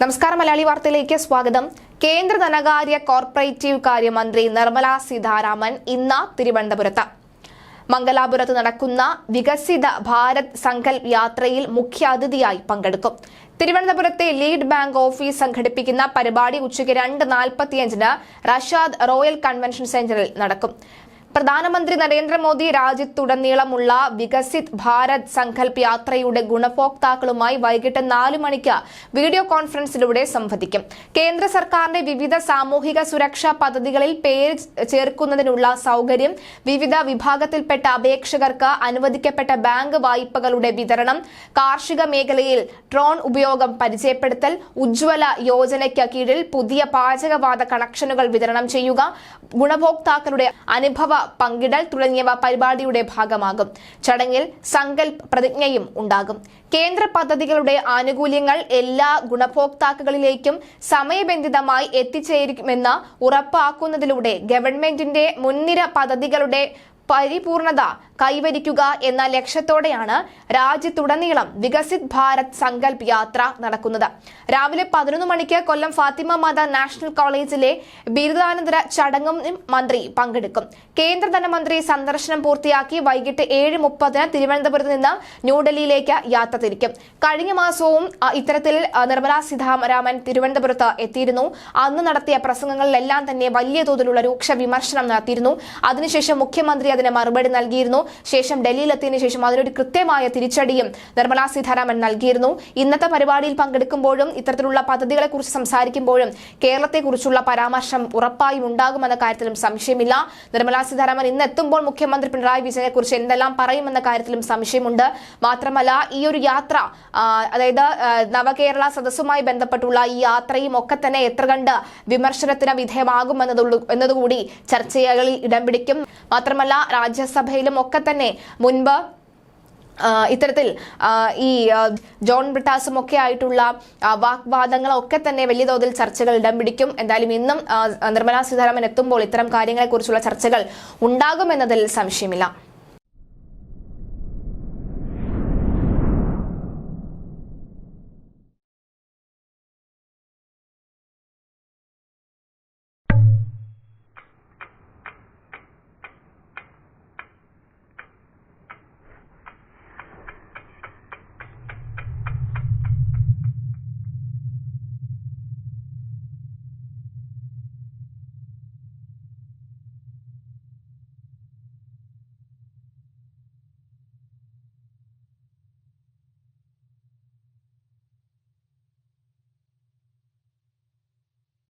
നമസ്കാരം. മലയാളി വാർത്തയിലേക്ക് സ്വാഗതം. കേന്ദ്ര ധനകാര്യ കോർപ്പറേറ്റീവ് കാര്യമന്ത്രി നിർമ്മല സീതാരാമൻ ഇന്ന് തിരുവനന്തപുരത്ത് മംഗലാപുരത്ത് നടക്കുന്ന വികസിത ഭാരത് സങ്കൽപ് യാത്രയിൽ മുഖ്യാതിഥിയായി പങ്കെടുക്കും. തിരുവനന്തപുരത്തെ ലീഡ് ബാങ്ക് ഓഫീസ് സംഘടിപ്പിക്കുന്ന പരിപാടി ഉച്ചയ്ക്ക് 2:45 റഷാദ് റോയൽ കൺവെൻഷൻ സെന്ററിൽ നടക്കും. പ്രധാനമന്ത്രി നരേന്ദ്രമോദി രാജ്യത്തുടനീളമുള്ള വികസിത് ഭാരത് സങ്കൽപ് യാത്രയുടെ ഗുണഭോക്താക്കളുമായി വൈകിട്ട് 4 മണിക്ക് വീഡിയോ കോൺഫറൻസിലൂടെ സംവദിക്കും. കേന്ദ്ര സർക്കാരിന്റെ വിവിധ സാമൂഹിക സുരക്ഷാ പദ്ധതികളിൽ പേര് ചേർക്കുന്നതിനുള്ള സൗകര്യം, വിവിധ വിഭാഗത്തിൽപ്പെട്ട അപേക്ഷകർക്ക് അനുവദിക്കപ്പെട്ട ബാങ്ക് വായ്പകളുടെ വിതരണം, കാർഷിക മേഖലയിൽ ഡ്രോൺ ഉപയോഗം പരിചയപ്പെടുത്തൽ, ഉജ്ജ്വല യോജനയ്ക്ക് കീഴിൽ പുതിയ പാചകവാത കണക്ഷനുകൾ വിതരണം ചെയ്യുക, ഗുണഭോക്താക്കളുടെ അനുഭവ പങ്കിടൽ തുടങ്ങിയവ പരിപാടിയുടെ ഭാഗമാകും. ചടങ്ങിൽ സങ്കൽപ് പ്രതിജ്ഞയും ഉണ്ടാകും. കേന്ദ്ര പദ്ധതികളുടെ ആനുകൂല്യങ്ങൾ എല്ലാ ഗുണഭോക്താക്കളിലേക്കും സമയബന്ധിതമായി എത്തിച്ചേരുമെന്ന് ഉറപ്പാക്കുന്നതിലൂടെ ഗവൺമെന്റിന്റെ മുൻനിര പദ്ധതികളുടെ പരിപൂർണത കൈവരിക്കുക എന്ന ലക്ഷ്യത്തോടെയാണ് രാജ്യത്തുടനീളം വികസിത് ഭാരത് സങ്കൽപ് യാത്ര നടക്കുന്നത്. രാവിലെ 11 മണിക്ക് കൊല്ലം ഫാത്തിമ മാത നാഷണൽ കോളേജിലെ ബിരുദാനന്തര ചടങ്ങും മന്ത്രി പങ്കെടുക്കും. കേന്ദ്ര ധനമന്ത്രി സന്ദർശനം പൂർത്തിയാക്കി വൈകിട്ട് 7:30 തിരുവനന്തപുരത്ത് നിന്ന് ന്യൂഡൽഹിയിലേക്ക് യാത്ര തിരിക്കും. കഴിഞ്ഞ മാസവും ഇത്തരത്തിൽ നിർമ്മല സീതാരാമൻ തിരുവനന്തപുരത്ത് എത്തിയിരുന്നു. അന്ന് നടത്തിയ പ്രസംഗങ്ങളിലെല്ലാം തന്നെ വലിയ തോതിലുള്ള രൂക്ഷ വിമർശനം നടത്തിയിരുന്നു. അതിനുശേഷം മുഖ്യമന്ത്രി അതിന് മറുപടി നൽകിയിരുന്നു. ശേഷം ഡൽഹിയിലെത്തിയതിനു ശേഷം അതിനൊരു കൃത്യമായ തിരിച്ചടിയും നിർമ്മല സീതാരാമൻ നൽകിയിരുന്നു. ഇന്നത്തെ പരിപാടിയിൽ പങ്കെടുക്കുമ്പോഴും ഇത്തരത്തിലുള്ള പദ്ധതികളെക്കുറിച്ച് സംസാരിക്കുമ്പോഴും കേരളത്തെക്കുറിച്ചുള്ള പരാമർശം ഉറപ്പായും ഉണ്ടാകുമെന്ന കാര്യത്തിലും സംശയമില്ല. നിർമ്മല സീതാരാമൻ ഇന്ന് എത്തുമ്പോൾ മുഖ്യമന്ത്രി പിണറായി വിജയനെ കുറിച്ച് എന്തെല്ലാം പറയുമെന്ന കാര്യത്തിലും സംശയമുണ്ട്. മാത്രമല്ല, ഈ ഒരു യാത്ര, അതായത് നവകേരള സദസ്സുമായി ബന്ധപ്പെട്ടുള്ള ഈ യാത്രയും ഒക്കെ തന്നെ എത്ര കണ്ട് വിമർശനത്തിന് വിധേയമാകും എന്നതുകൂടി ചർച്ചകളിൽ ഇടം പിടിക്കും. മാത്രമല്ല, രാജ്യസഭയിലും ഒക്കെ തന്നെ മുൻപ് ഇത്തരത്തിൽ ഈ ജോൺ ബ്രിട്ടാസും ഒക്കെ ആയിട്ടുള്ള വാഗ്വാദങ്ങളൊക്കെ തന്നെ വലിയ തോതിൽ ചർച്ചകൾ ഇടം പിടിക്കും. എന്തായാലും ഇന്നും നിർമ്മല സീതാരാമൻ എത്തുമ്പോൾ ഇത്തരം കാര്യങ്ങളെക്കുറിച്ചുള്ള ചർച്ചകൾ ഉണ്ടാകുമെന്നതിൽ സംശയമില്ല.